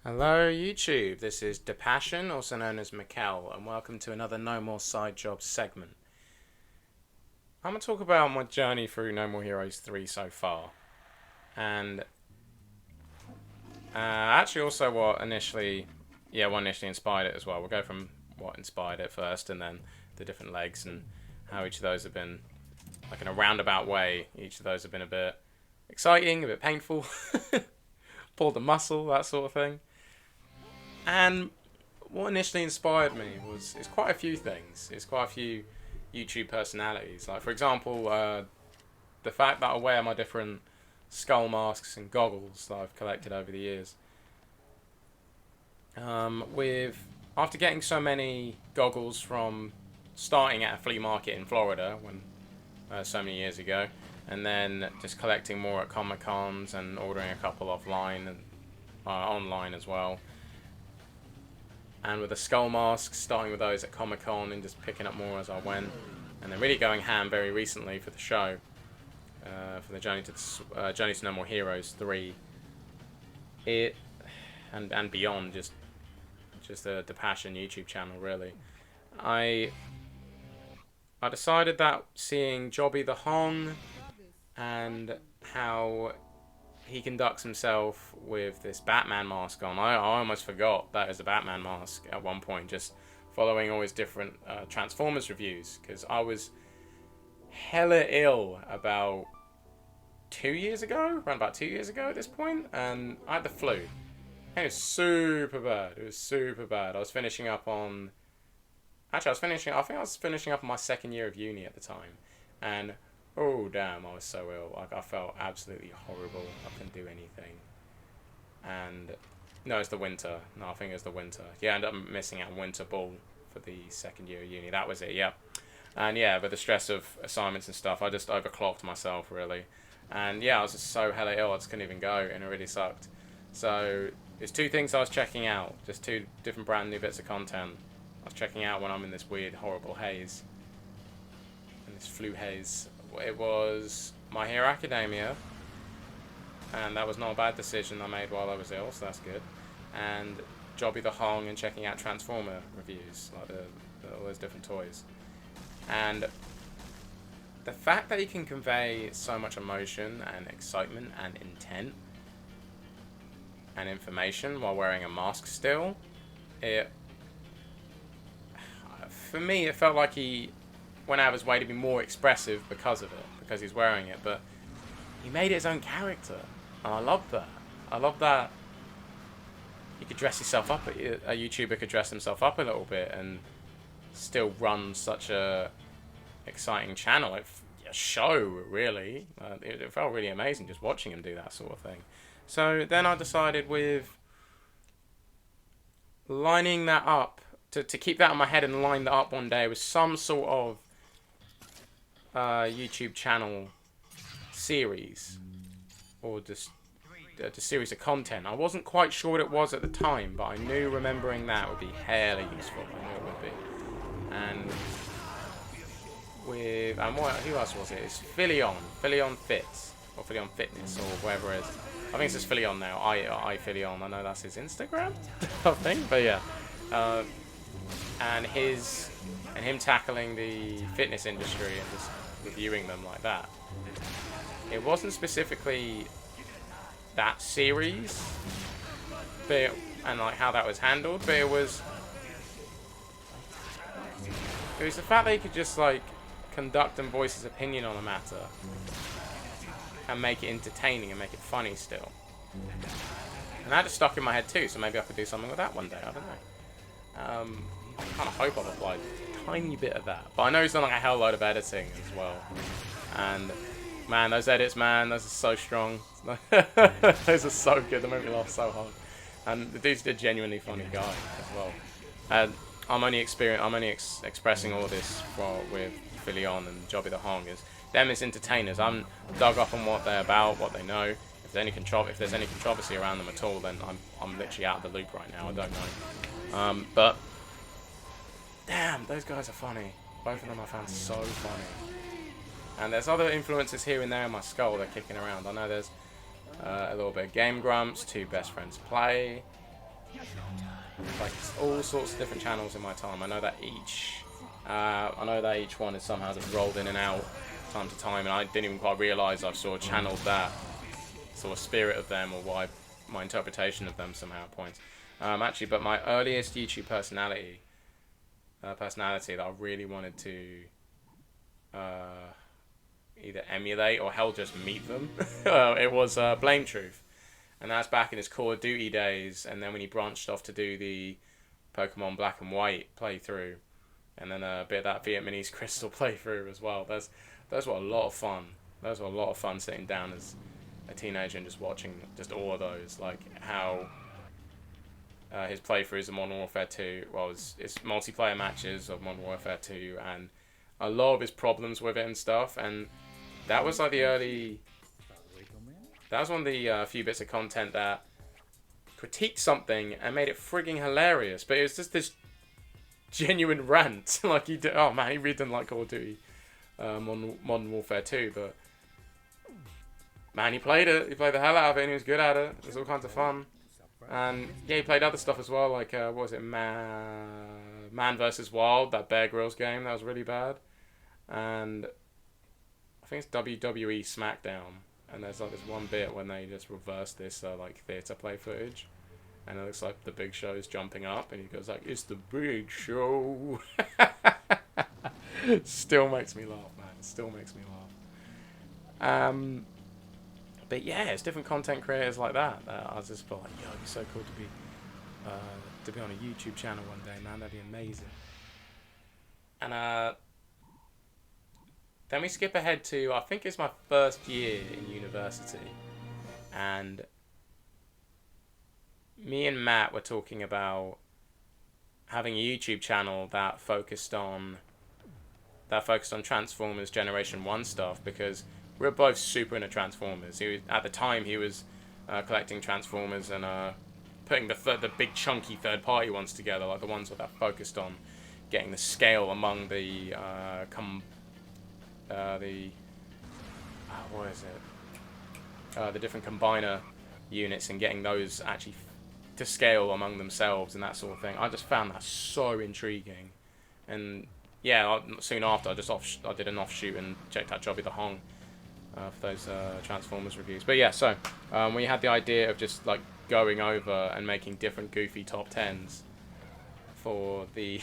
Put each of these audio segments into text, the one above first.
Hello YouTube, this is DePassion, also known as Mikkel, and welcome to another No More Side Jobs segment. I'm going to talk about my journey through No More Heroes 3 so far, and actually also what initially inspired it as well. We'll go from what inspired it first, and then the different legs, and how each of those have been, like in a roundabout way, each of those have been a bit exciting, a bit painful, pulled a muscle, that sort of thing. And what initially inspired me is quite a few things. It's quite a few YouTube personalities. Like, for example, the fact that I wear my different skull masks and goggles that I've collected over the years. After getting so many goggles from starting at a flea market in Florida so many years ago, and then just collecting more at Comic Cons and ordering a couple offline and online as well. And with the skull masks, starting with those at Comic Con and just picking up more as I went, and then really going ham very recently for the show, for the Journey to No More Heroes 3, and beyond, just the Passion YouTube channel really. I decided that seeing Jobby the Hong and how he conducts himself with this Batman mask on. I almost forgot that is a Batman mask at one point, just following all his different Transformers reviews, because I was hella ill about 2 years ago, around about 2 years ago at this point, and I had the flu. And it was super bad. It was super bad. I was finishing up on... Actually, I think I was finishing up on my second year of uni at the time, and oh damn, I was so ill. Like, I felt absolutely horrible. I couldn't do anything. And no, it's the winter. No, I think it was the winter. Yeah, I ended up missing out on winter ball for the second year of uni. That was it. Yeah. And yeah, with the stress of assignments and stuff, I just overclocked myself really. And yeah, I was just so hella ill. I just couldn't even go, and it really sucked. So there's two things I was checking out. Just two different brand new bits of content I was checking out when I'm in this weird, horrible haze. In this flu haze. It was My Hero Academia, and that was not a bad decision I made while I was ill, so that's good. And Jobby the Hong, and checking out Transformer reviews, like all those different toys. And the fact that you can convey so much emotion and excitement and intent and information while wearing a mask still, for me it felt like he went out of his way to be more expressive because of it, because he's wearing it, but he made it his own character, and I love that. I love that you could dress yourself up, a YouTuber could dress himself up a little bit and still run such a exciting channel, a show really. It felt really amazing just watching him do that sort of thing. So then I decided with lining that up, to keep that in my head and line that up one day with some sort of YouTube channel series, or just a series of content. I wasn't quite sure what it was at the time, but I knew remembering that would be hella useful. I knew it would be. And who else was it? It's Philion Fits, or Philion Fitness, or whatever it is. I think it's just Philion now. I Philion. I know that's his Instagram, I think, but yeah. And him tackling the fitness industry and just reviewing them like that. It wasn't specifically that series, and like how that was handled, but it was the fact that he could just like conduct and voice his opinion on a matter and make it entertaining and make it funny still. And that just stuck in my head too, so maybe I could do something with that one day, I don't know. I kind of hope I've applied a tiny bit of that. But I know he's done like a hell load of editing as well. And man, those edits, man, those are so strong. Those are so good, they make me laugh so hard. And the dude's a genuinely funny guy as well. And I'm only expressing all this with Philion and Jobby the Hong is them as entertainers. I'm dug up on what they're about, what they know. If there's any controversy around them at all, then I'm literally out of the loop right now. I don't know. But damn, those guys are funny. Both of them I found so funny. And there's other influences here and there in my skull that are kicking around. I know there's a little bit of Game Grumps, Two Best Friends Play, Like all sorts of different channels in my time. I know that each one is somehow just rolled in and out time to time, and I didn't even quite realise I've sort of channeled that sort of spirit of them, or why my interpretation of them somehow at points. Actually, but my earliest YouTube personality that I really wanted to either emulate or hell just meet them, it was Blame Truth. And that's back in his Call of Duty days, and then when he branched off to do the Pokemon Black and White playthrough, and then a bit of that Vietnamese Crystal playthrough as well. Those were a lot of fun. Those were a lot of fun sitting down as a teenager and just watching just all of those. Like how his playthroughs of Modern Warfare 2, well, his multiplayer matches of Modern Warfare 2, and a lot of his problems with it and stuff. And that was like the early... That was one of the few bits of content that critiqued something and made it frigging hilarious. But it was just this genuine rant. Like he did, oh man, he really didn't like Call of Duty Modern Warfare 2, but man, he played it. He played the hell out of it, and he was good at it. It was all kinds of fun. And yeah, he played other stuff as well, like what was it, Man vs Wild, that Bear Grylls game that was really bad. And I think it's WWE SmackDown. And there's like this one bit when they just reverse this like theatre play footage, and it looks like the Big Show's jumping up, and he goes like, "It's the Big Show." Still makes me laugh, man. Still makes me laugh. But yeah, it's different content creators like that. I was just like, yo, it'd be so cool to be on a YouTube channel one day, man. That'd be amazing. And then we skip ahead to, I think it's my first year in university, and me and Matt were talking about having a YouTube channel that focused on Transformers Generation 1 stuff, because we were both super into Transformers. At the time he was collecting Transformers and putting the big chunky third-party ones together, like the ones that focused on getting the scale among the what is it? The different combiner units, and getting those actually to scale among themselves and that sort of thing. I just found that so intriguing, and yeah, soon after I did an offshoot and checked out Jobby the Hong for those Transformers reviews. But yeah, so we had the idea of just like going over and making different goofy top 10s for the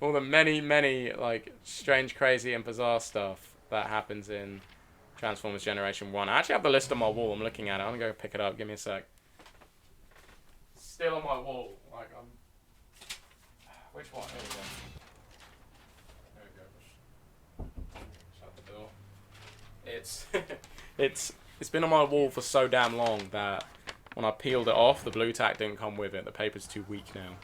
all the many like strange, crazy, and bizarre stuff that happens in Transformers Generation 1. I actually have the list on my wall. I'm looking at it. I'm gonna go pick it up. Give me a sec. Still on my wall. Like I'm. Which one? Here we go. There we go. Shut the door. It's been on my wall for so damn long that when I peeled it off, the blue tack didn't come with it. The paper's too weak now.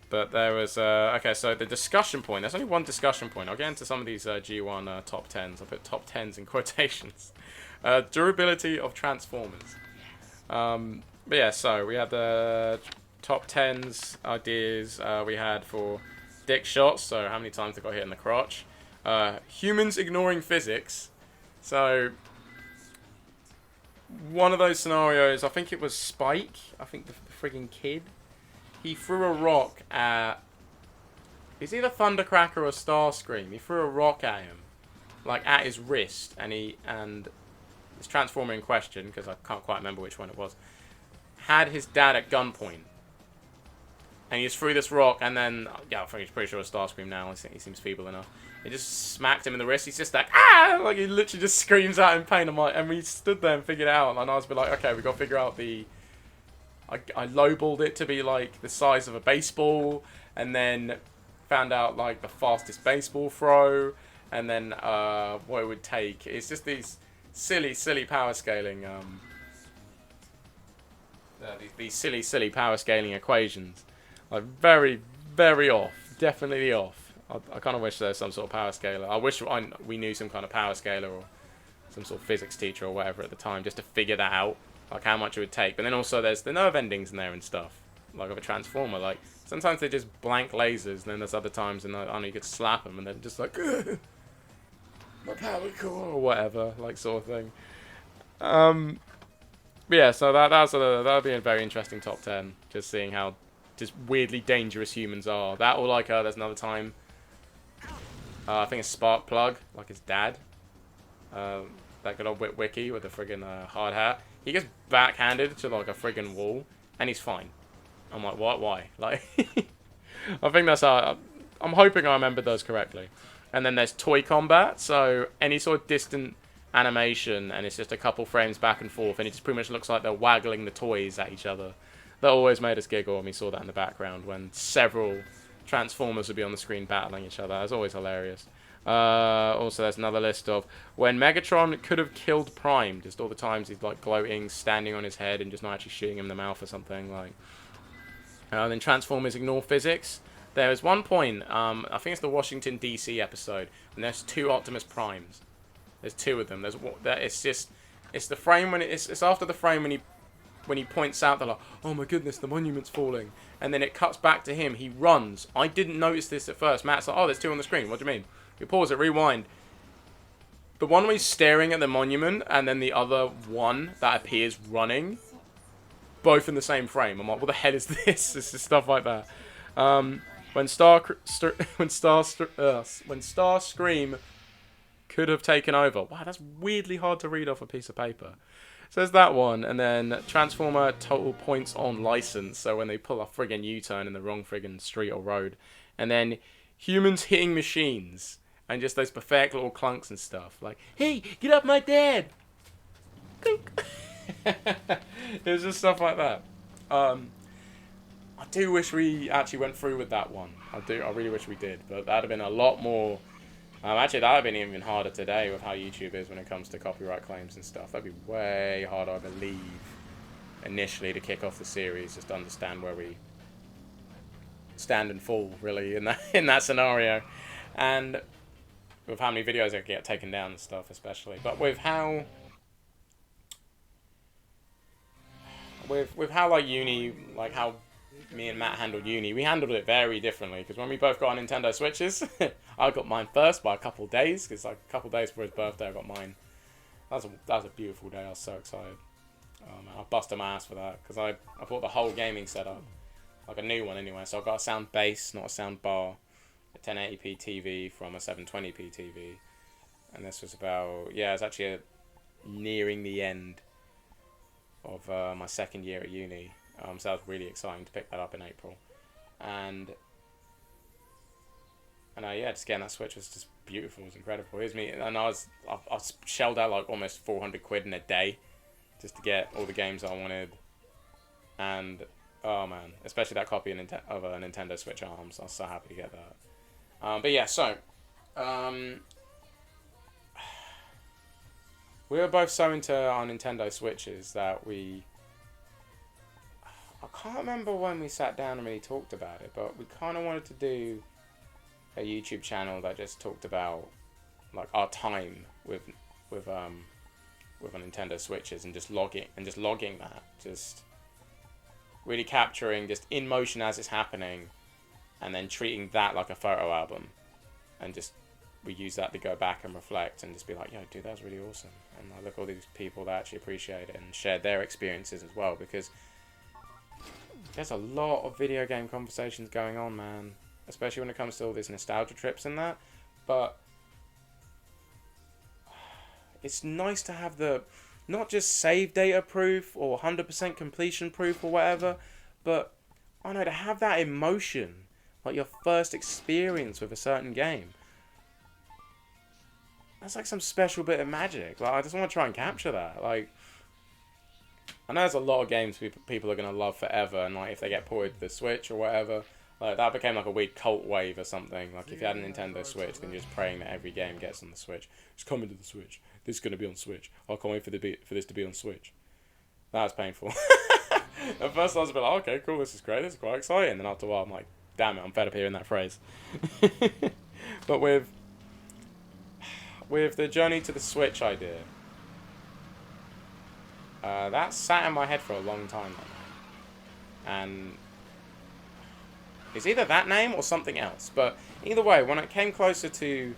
But there was, okay, so the discussion point, there's only one discussion point. I'll get into some of these G1 top 10s. I'll put top 10s in quotations. Durability of Transformers. But yeah, so we had the top 10s ideas we had for dick shots, so how many times they got hit in the crotch. Humans ignoring physics. So, one of those scenarios, I think it was Spike, I think the frigging kid. He threw a rock at... It's either Thundercracker or Starscream. He threw a rock at him, like at his wrist, and this Transformer in question, because I can't quite remember which one it was, had his dad at gunpoint. And he just threw this rock, and then, yeah, I think he's pretty sure it's Starscream now. He seems feeble enough. It just smacked him in the wrist. He's just like, ah! Like, he literally just screams out in pain. And we stood there and figured it out. And I was like, okay, we got to figure out the... I lowballed it to be like the size of a baseball, and then found out like the fastest baseball throw, and then what it would take. It's just these silly power scaling, these silly power scaling equations. Like very off, definitely off. I kind of wish there's some sort of power scaler. I wish we knew some kind of power scaler or some sort of physics teacher or whatever at the time, just to figure that out. Like how much it would take. But then also there's the nerve endings in there and stuff. Like of a Transformer. Like sometimes they're just blank lasers, and then there's other times and I don't know, you could slap them and they're just like my power core or whatever, like sort of thing. But yeah, so that'll be a very interesting top 10. Just seeing how just weirdly dangerous humans are. That or like there's another time. I think it's Sparkplug, like his dad. That good old Wiki with the friggin' hard hat. He gets backhanded to like a friggin' wall, and he's fine. I'm like, what? Why? Like, I think that's how. I'm hoping I remembered those correctly. And then there's toy combat, so any sort of distant animation, and it's just a couple frames back and forth, and it just pretty much looks like they're waggling the toys at each other. That always made us giggle when we saw that in the background when several Transformers would be on the screen battling each other. That was always hilarious. Also, there's another list of when Megatron could have killed Prime. Just all the times he's like gloating, standing on his head, and just not actually shooting him in the mouth or something. Like, then Transformers ignore physics. There is one point, I think it's the Washington D.C. episode, and there's 2 Optimus Primes. There's 2 of them. It's the frame when it's after the frame when he points out, they're like, oh my goodness, the monument's falling. And then it cuts back to him. He runs. I didn't notice this at first. Matt's like, oh, there's 2 on the screen. What do you mean? You pause it, rewind. The one where he's staring at the monument, and then the other one that appears running, both in the same frame. I'm like, what the hell is this? This is stuff like that. When Starscream could have taken over. Wow, that's weirdly hard to read off a piece of paper. So there's that one, and then Transformer total points on license, so when they pull a friggin' U-turn in the wrong friggin' street or road. And then humans hitting machines, and just those pathetic little clunks and stuff. Like, hey, get up my dad! Clink. It was just stuff like that. I do wish we actually went through with that one. I really wish we did, but that'd have been a lot more... actually, that would have been even harder today with how YouTube is when it comes to copyright claims and stuff. That'd be way harder, I believe, initially to kick off the series, just to understand where we stand and fall, really, in that scenario. And with how many videos I get taken down and stuff, especially. But with how... With how, like, uni... Like, how me and Matt handled uni, we handled it very differently. Because when we both got our Nintendo Switches... I got mine first by a couple of days, because like a couple of days before his birthday I got mine. That was a beautiful day, I was so excited. I busted my ass for that, because I bought the whole gaming setup. Like a new one anyway, so I got a sound base, not a sound bar. A 1080p TV from a 720p TV. And this was about, yeah, it's actually nearing the end of my second year at uni. So that was really exciting to pick that up in April. And yeah, just getting that Switch was just beautiful. It was incredible. Here's me, and I shelled out like almost 400 quid in a day just to get all the games I wanted. And oh man, especially that copy of a Nintendo Switch Arms. I was so happy to get that. But yeah, so we were both so into our Nintendo Switches that I can't remember when we sat down and really talked about it, but we kind of wanted to do a YouTube channel that just talked about like our time with our Nintendo Switches and just logging that, just really capturing just in motion as it's happening, and then treating that like a photo album, and just we use that to go back and reflect and just be like, yo, dude, that was really awesome. And I look at all these people that actually appreciate it and share their experiences as well, because there's a lot of video game conversations going on, man. Especially when it comes to all these nostalgia trips and that. But it's nice to have the, not just save data proof or 100% completion proof or whatever, but, I don't know, to have that emotion, like your first experience with a certain game. That's like some special bit of magic. Like, I just want to try and capture that. Like, I know there's a lot of games people are going to love forever, and like if they get ported to the Switch or whatever, like that became like a weird cult wave or something. Like if you had a Nintendo Switch, then you're just praying that every game gets on the Switch. It's coming to the Switch. This is going to be on Switch. I can't wait for this to be on Switch. That was painful. At first I was a bit like, okay, cool, this is great, this is quite exciting. And after a while I'm like, damn it, I'm fed up hearing that phrase. But with the journey to the Switch idea, that sat in my head for a long time. And it's either that name or something else. But either way, when it came closer to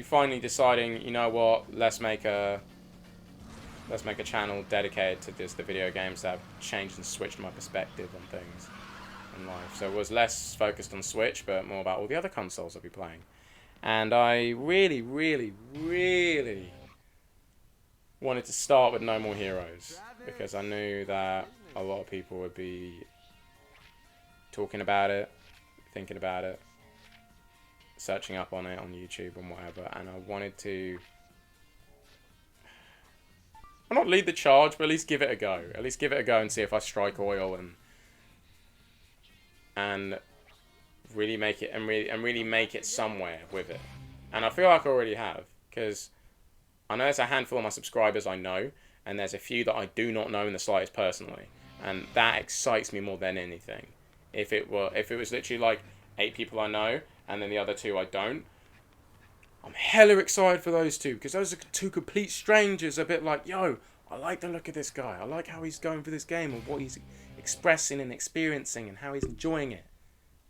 finally deciding, you know what, let's make a let's make a channel dedicated to just the video games that have changed and switched my perspective on things in life. So it was less focused on Switch, but more about all the other consoles I'll be playing. And I really, really, really wanted to start with No More Heroes, because I knew that a lot of people would be talking about it, thinking about it, searching up on it on YouTube and whatever, and I wanted to, well, not lead the charge, but at least give it a go. At least give it a go and see if I strike oil and really make it and really make it somewhere with it. And I feel like I already have, because I know there's a handful of my subscribers I know, and there's a few that I do not know in the slightest personally, and that excites me more than anything. If it was literally like 8 people I know and then the other 2 I don't, I'm hella excited for those 2, because those are 2 complete strangers. A bit like, yo, I like the look of this guy. I like how he's going for this game and what he's expressing and experiencing and how he's enjoying it.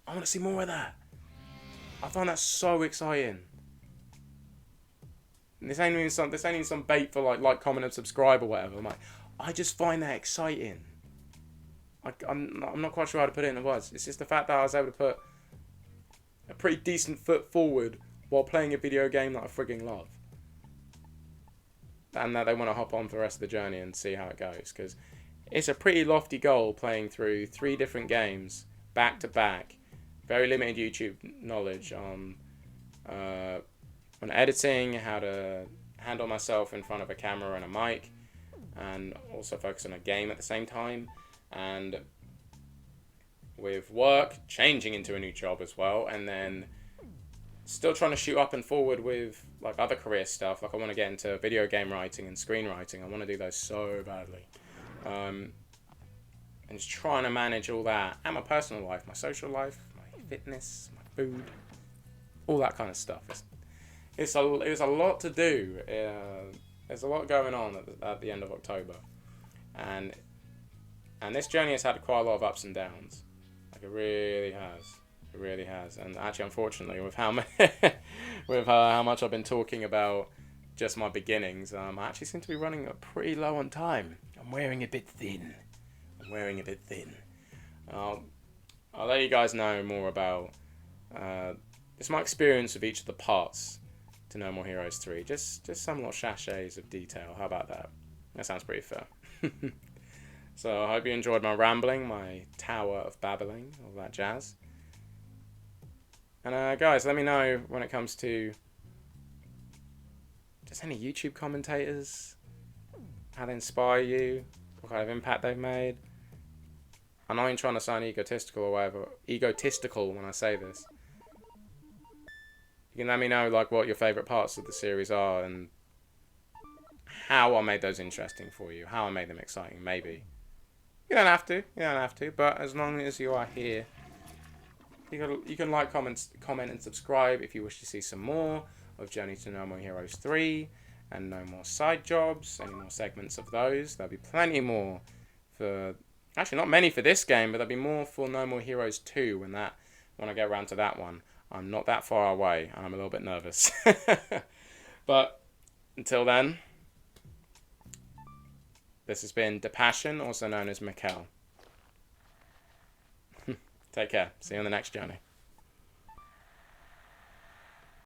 I want to see more of that. I find that so exciting. And this ain't even some bait for like, comment, and subscribe or whatever. I'm like, I just find that exciting. I'm not quite sure how to put it into words. It's just the fact that I was able to put a pretty decent foot forward while playing a video game that I frigging love. And that they want to hop on for the rest of the journey and see how it goes. Because it's a pretty lofty goal, playing through 3 different games back to back. Very limited YouTube knowledge on editing, how to handle myself in front of a camera and a mic, and also focus on a game at the same time. And with work, changing into a new job as well, and then still trying to shoot up and forward with like other career stuff. Like I want to get into video game writing and screenwriting. I want to do those so badly. And just trying to manage all that, and my personal life, my social life, my fitness, my food, all that kind of stuff. It was a lot to do. There's a lot going on at the end of October, and this journey has had quite a lot of ups and downs. Like it really has. It really has. And actually, unfortunately, with how how much I've been talking about just my beginnings, I actually seem to be running pretty low on time. I'm wearing a bit thin. I'll let you guys know more about just my experience with each of the parts to No More Heroes 3. Just some little sachets of detail. How about that? That sounds pretty fair. So I hope you enjoyed my rambling, my tower of babbling, all that jazz. And guys, let me know when it comes to just any YouTube commentators, how they inspire you, what kind of impact they've made. I'm not even trying to sound egotistical or whatever, egotistical when I say this. You can let me know like what your favourite parts of the series are and how I made those interesting for you, how I made them exciting, maybe. You don't have to, but as long as you are here, you can like, comment and subscribe if you wish to see some more of Journey to No More Heroes 3 and no more side jobs, any more segments of those. There'll be plenty more for, actually not many for this game, but there'll be more for No More Heroes 2 when I get around to that one. I'm not that far away, and I'm a little bit nervous. But until then, this has been The Passion, also known as Mikkel. Take care. See you on the next journey.